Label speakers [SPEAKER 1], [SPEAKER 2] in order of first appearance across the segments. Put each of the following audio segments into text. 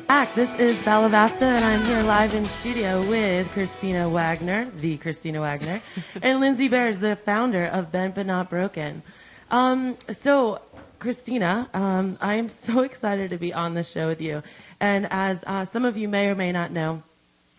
[SPEAKER 1] Back. This is Vasta, and I'm here live in studio with Christina Wagner, the Christina Wagner, and Lindsey Beres, the founder of Bent But Not Broken. So, Christina, I am so excited to be on the show with you. And as some of you may or may not know,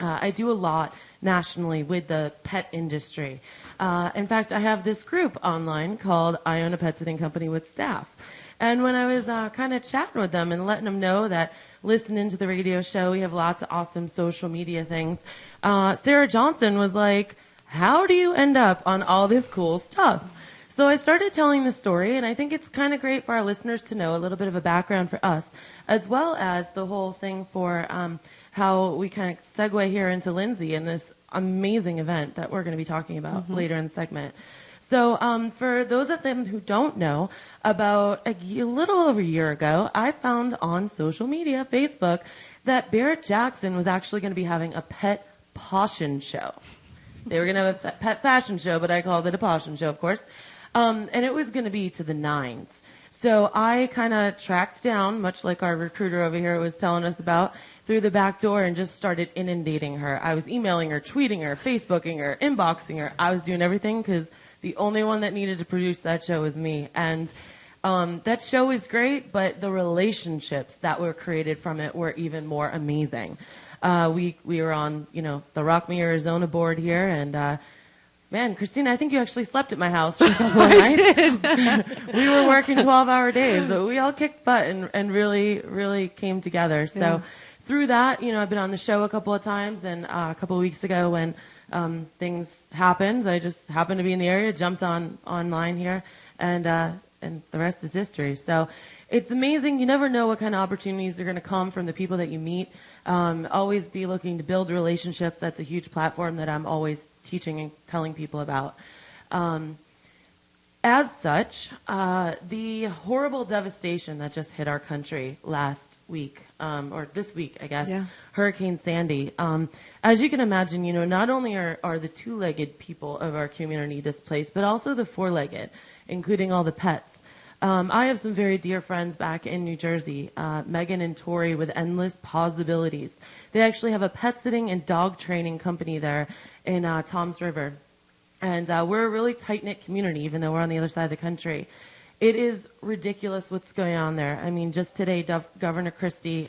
[SPEAKER 1] I do a lot nationally with the pet industry. In fact, I have this group online called I Own a Pet Sitting Company with Staff. And when I was kind of chatting with them and letting them know that listening to the radio show, we have lots of awesome social media things, Sarah Johnson was like, how do you end up on all this cool stuff? So I started telling the story, and I think it's kind of great for our listeners to know a little bit of a background for us, as well as the whole thing for how we kind of segue here into Lindsey and this amazing event that we're going to be talking about later in the segment. So for those of them who don't know, about a little over a year ago, I found on social media, Facebook, that Barrett Jackson was actually going to be having a pet passion show. They were going to have a pet fashion show, but I called it a passion show, of course. And it was going to be to the nines. So I kind of tracked down, much like our recruiter over here was telling us about, through the back door and just started inundating her. I was emailing her, tweeting her, Facebooking her, inboxing her. I was doing everything because the only one that needed to produce that show was me. And that show is great, but the relationships that were created from it were even more amazing. We were on, the Rock Me Arizona board here, and man, Christina, I think you actually slept at my house for a couple of nights. Did. We were working 12-hour days, but we all kicked butt and really, really came together. So through that, I've been on the show a couple of times, and a couple of weeks ago when things happened, I just happened to be in the area, jumped online here, and the rest is history. So it's amazing. You never know what kind of opportunities are going to come from the people that you meet. Always be looking to build relationships. That's a huge platform that I'm always teaching and telling people about. As such, the horrible devastation that just hit our country last week, or this week, I guess, Hurricane Sandy. As you can imagine, not only are the two-legged people of our community displaced, but also the four-legged, including all the pets. I have some very dear friends back in New Jersey, Megan and Tori, with Endless Possibilities. They actually have a pet sitting and dog training company there in Toms River. And we're a really tight-knit community, even though we're on the other side of the country. It is ridiculous what's going on there. I mean, just today, Governor Christie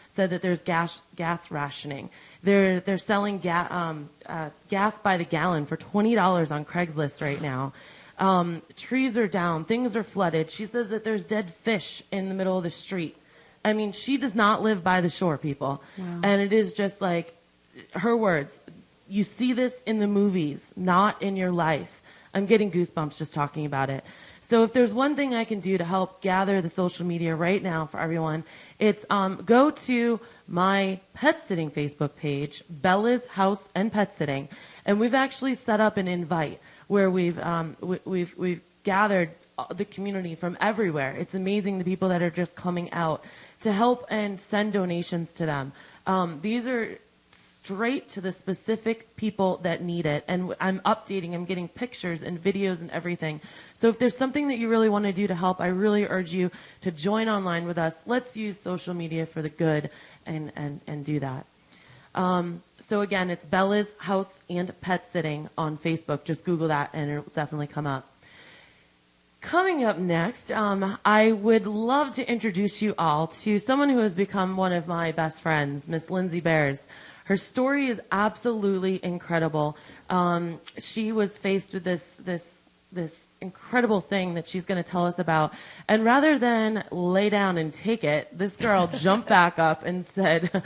[SPEAKER 1] said that there's gas rationing. They're selling gas by the gallon for $20 on Craigslist right now. Trees are down. Things are flooded. She says that there's dead fish in the middle of the street. I mean, she does not live by the shore, people. Wow. And it is just like her words. You see this in the movies, not in your life. I'm getting goosebumps just talking about it. So if there's one thing I can do to help gather the social media right now for everyone, it's go to my pet sitting Facebook page, Bella's House and Pet Sitting, and we've actually set up an invite where we've gathered the community from everywhere. It's amazing the people that are just coming out to help and send donations to them. These are straight to the specific people that need it. And I'm updating, I'm getting pictures and videos and everything. So if there's something that you really want to do to help, I really urge you to join online with us. Let's use social media for the good and do that. So again, it's Bella's House and Pet Sitting on Facebook. Just Google that and it'll definitely come up. Coming up next, I would love to introduce you all to someone who has become one of my best friends, Miss Lindsey Beres. Her story is absolutely incredible. She was faced with this incredible thing that she's going to tell us about. And rather than lay down and take it, this girl jumped back up and said,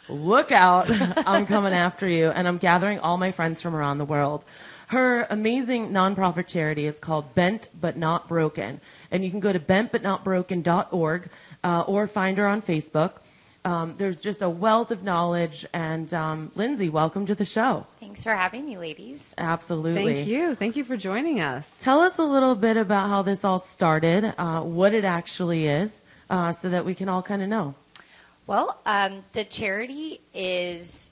[SPEAKER 1] look out, I'm coming after you. And I'm gathering all my friends from around the world. Her amazing nonprofit charity is called Bent But Not Broken. And you can go to bentbutnotbroken.org or find her on Facebook. There's just a wealth of knowledge. And Lindsey, welcome to the show.
[SPEAKER 2] Thanks for having me, ladies.
[SPEAKER 1] Absolutely.
[SPEAKER 3] Thank you. Thank you for joining us.
[SPEAKER 1] Tell us a little bit about how this all started, what it actually is, so that we can all kind of know.
[SPEAKER 2] Well, the charity is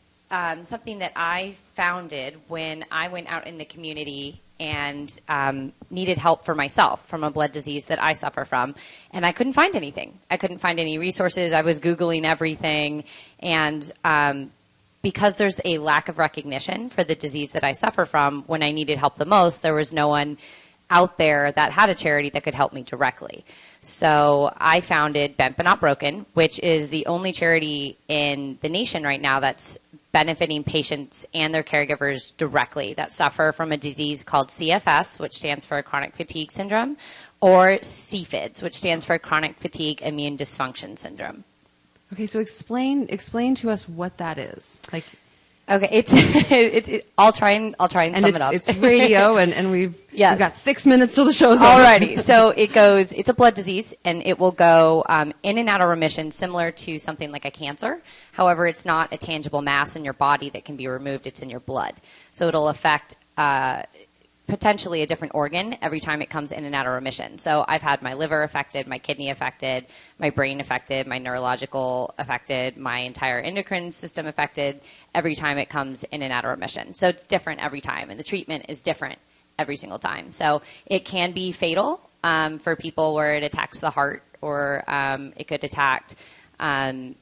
[SPEAKER 2] something that I founded when I went out in the community and needed help for myself from a blood disease that I suffer from. And I couldn't find anything. I couldn't find any resources. I was Googling everything. And because there's a lack of recognition for the disease that I suffer from, when I needed help the most, there was no one out there that had a charity that could help me directly. So I founded Bent But Not Broken, which is the only charity in the nation right now that's benefiting patients and their caregivers directly that suffer from a disease called CFS, which stands for chronic fatigue syndrome, or CFIDS, which stands for chronic fatigue immune dysfunction syndrome.
[SPEAKER 3] Okay, so explain to us what that is. Like,
[SPEAKER 2] okay, I'll try and sum it up.
[SPEAKER 3] It's radio, and we've got 6 minutes till the show's over.
[SPEAKER 2] Alrighty, so it's a blood disease, and it will go in and out of remission, similar to something like a cancer. However, it's not a tangible mass in your body that can be removed. It's in your blood. So it'll affect potentially a different organ every time it comes in and out of remission. So I've had my liver affected, my kidney affected, my brain affected, my neurological affected, my entire endocrine system affected every time it comes in and out of remission. So it's different every time, and the treatment is different every single time. So it can be fatal for people where it attacks the heart, or it could attack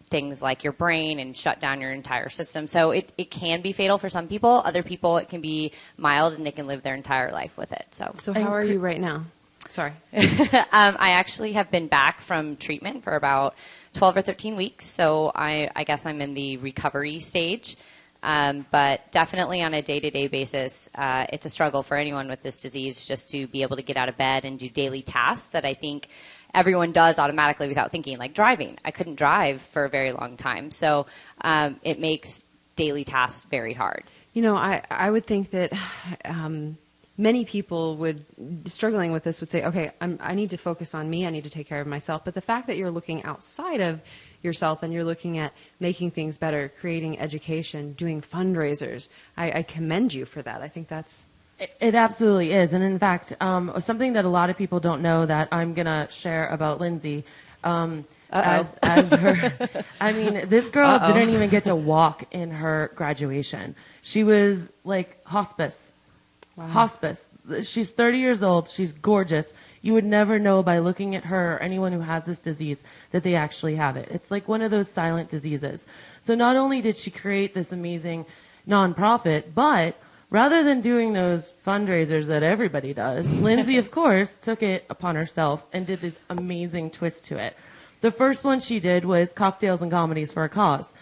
[SPEAKER 2] things like your brain and shut down your entire system. So it can be fatal for some people. Other people, it can be mild and they can live their entire life with it. So
[SPEAKER 3] how are you right now? Sorry.
[SPEAKER 2] I actually have been back from treatment for about 12 or 13 weeks. So I guess I'm in the recovery stage. But definitely on a day-to-day basis, it's a struggle for anyone with this disease just to be able to get out of bed and do daily tasks that I think everyone does automatically without thinking, like driving. I couldn't drive for a very long time. So it makes daily tasks very hard.
[SPEAKER 3] You know, I would think that many people struggling with this would say, okay, I need to focus on me. I need to take care of myself. But the fact that you're looking outside of yourself and you're looking at making things better, creating education, doing fundraisers, I commend you for that. I think that's...
[SPEAKER 1] It absolutely is. And in fact, something that a lot of people don't know that I'm going to share about Lindsey, as her, I mean, this girl didn't even get to walk in her graduation. She was like hospice. Wow. Hospice. She's 30 years old. She's gorgeous. You would never know by looking at her or anyone who has this disease that they actually have it. It's like one of those silent diseases. So not only did she create this amazing nonprofit, but rather than doing those fundraisers that everybody does, Lindsey, of course, took it upon herself and did this amazing twist to it. The first one she did was Cocktails and Comedies for a Cause.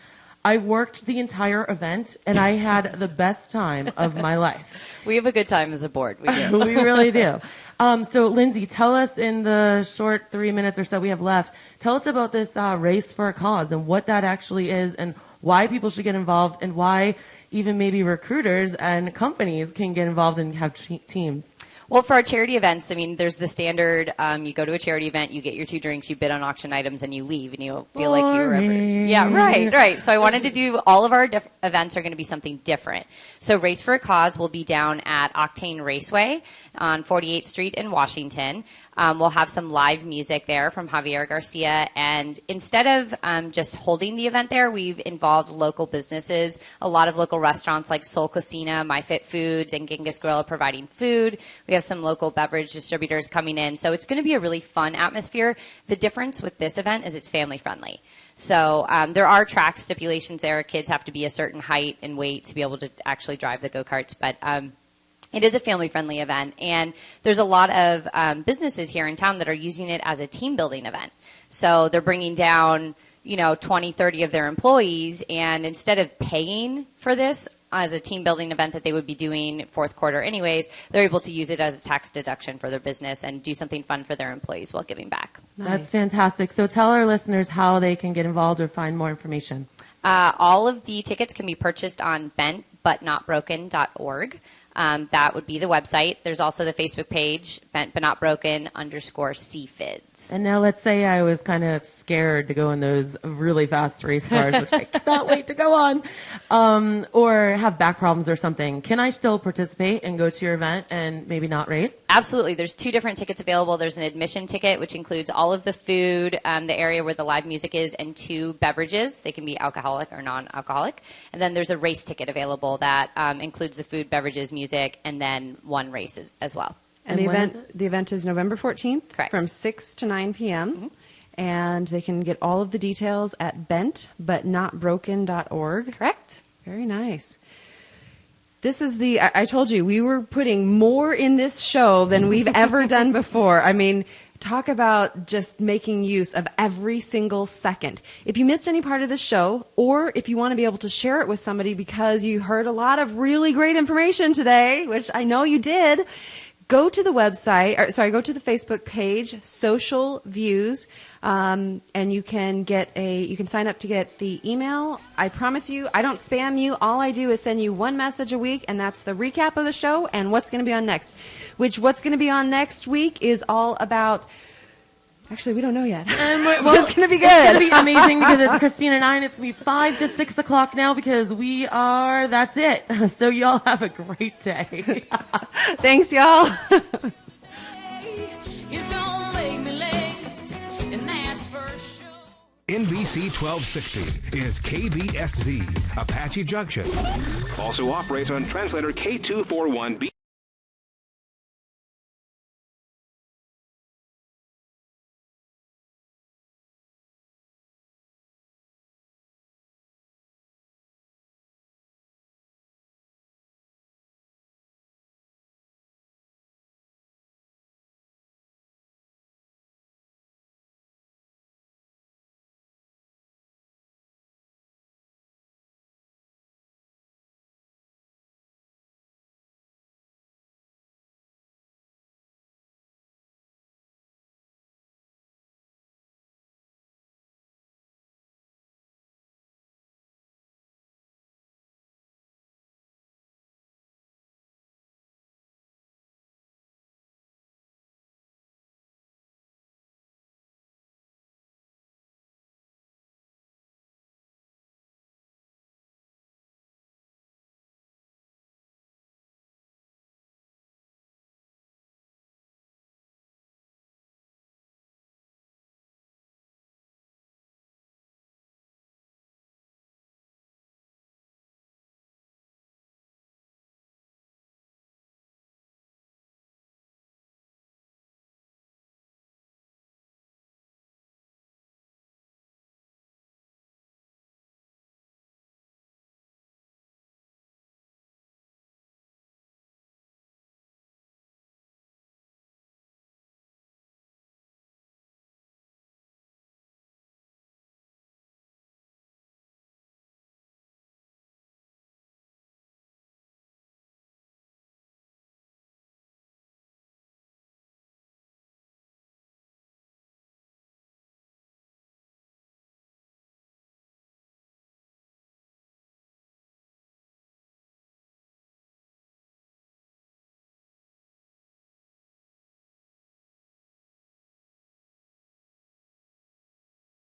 [SPEAKER 1] I worked the entire event, and I had the best time of my life.
[SPEAKER 2] We have a good time as a board. We do.
[SPEAKER 1] We really do. So, Lindsey, tell us in the short 3 minutes or so we have left, tell us about this Race for a Cause and what that actually is and why people should get involved and why even maybe recruiters and companies can get involved and have teams.
[SPEAKER 2] Well, for our charity events, I mean, there's the standard, you go to a charity event, you get your 2 drinks, you bid on auction items, and you leave, and you don't feel like you were ever... Yeah, right. So I wanted to do, all of our events are going to be something different. So Race for a Cause will be down at Octane Raceway on 48th Street in Washington. We'll have some live music there from Javier Garcia. And instead of just holding the event there, we've involved local businesses, a lot of local restaurants like Soul Cocina, My Fit Foods, and Genghis Grill providing food. We have some local beverage distributors coming in. So it's going to be a really fun atmosphere. The difference with this event is it's family friendly. So there are track stipulations there. Kids have to be a certain height and weight to be able to actually drive the go-karts. But it is a family-friendly event, and there's a lot of businesses here in town that are using it as a team-building event. So they're bringing down, 20, 30 of their employees, and instead of paying for this as a team-building event that they would be doing fourth quarter anyways, they're able to use it as a tax deduction for their business and do something fun for their employees while giving back.
[SPEAKER 1] Nice. That's fantastic. So tell our listeners how they can get involved or find more information.
[SPEAKER 2] All of the tickets can be purchased on bentbutnotbroken.org. That would be the website. There's also the Facebook page, Bent But Not Broken _CFIDS.
[SPEAKER 1] And now let's say I was kind of scared to go in those really fast race cars, which I cannot wait to go on, or have back problems or something. Can I still participate and go to your event and maybe not race?
[SPEAKER 2] Absolutely. There's 2 different tickets available. There's an admission ticket, which includes all of the food, the area where the live music is, and 2 beverages. They can be alcoholic or non-alcoholic. And then there's a race ticket available that includes the food, beverages, music, music, and then one race as well.
[SPEAKER 3] And the event is November 14th.
[SPEAKER 2] Correct.
[SPEAKER 3] From 6 to 9 p.m. And they can get all of the details at bentbutnotbroken.org.
[SPEAKER 2] Correct.
[SPEAKER 3] Very nice. This is I told you, we were putting more in this show than we've ever done before. I mean, talk about just making use of every single second. If you missed any part of this show, or if you want to be able to share it with somebody because you heard a lot of really great information today, which I know you did, go to the website, go to the Facebook page, Social Views, and you can sign up to get the email. I promise you, I don't spam you. All I do is send you one message a week, and that's the recap of the show and what's going to be on next. What's going to be on next week is all about. Actually, we don't know yet. It's going to be good.
[SPEAKER 1] It's going to be amazing because it's Christina and I, and it's going to be 5 to 6 o'clock now because that's it. So y'all have a great day.
[SPEAKER 3] Thanks, y'all.
[SPEAKER 4] NBC 1260 is KBSZ, Apache Junction. Also operates on translator K241B.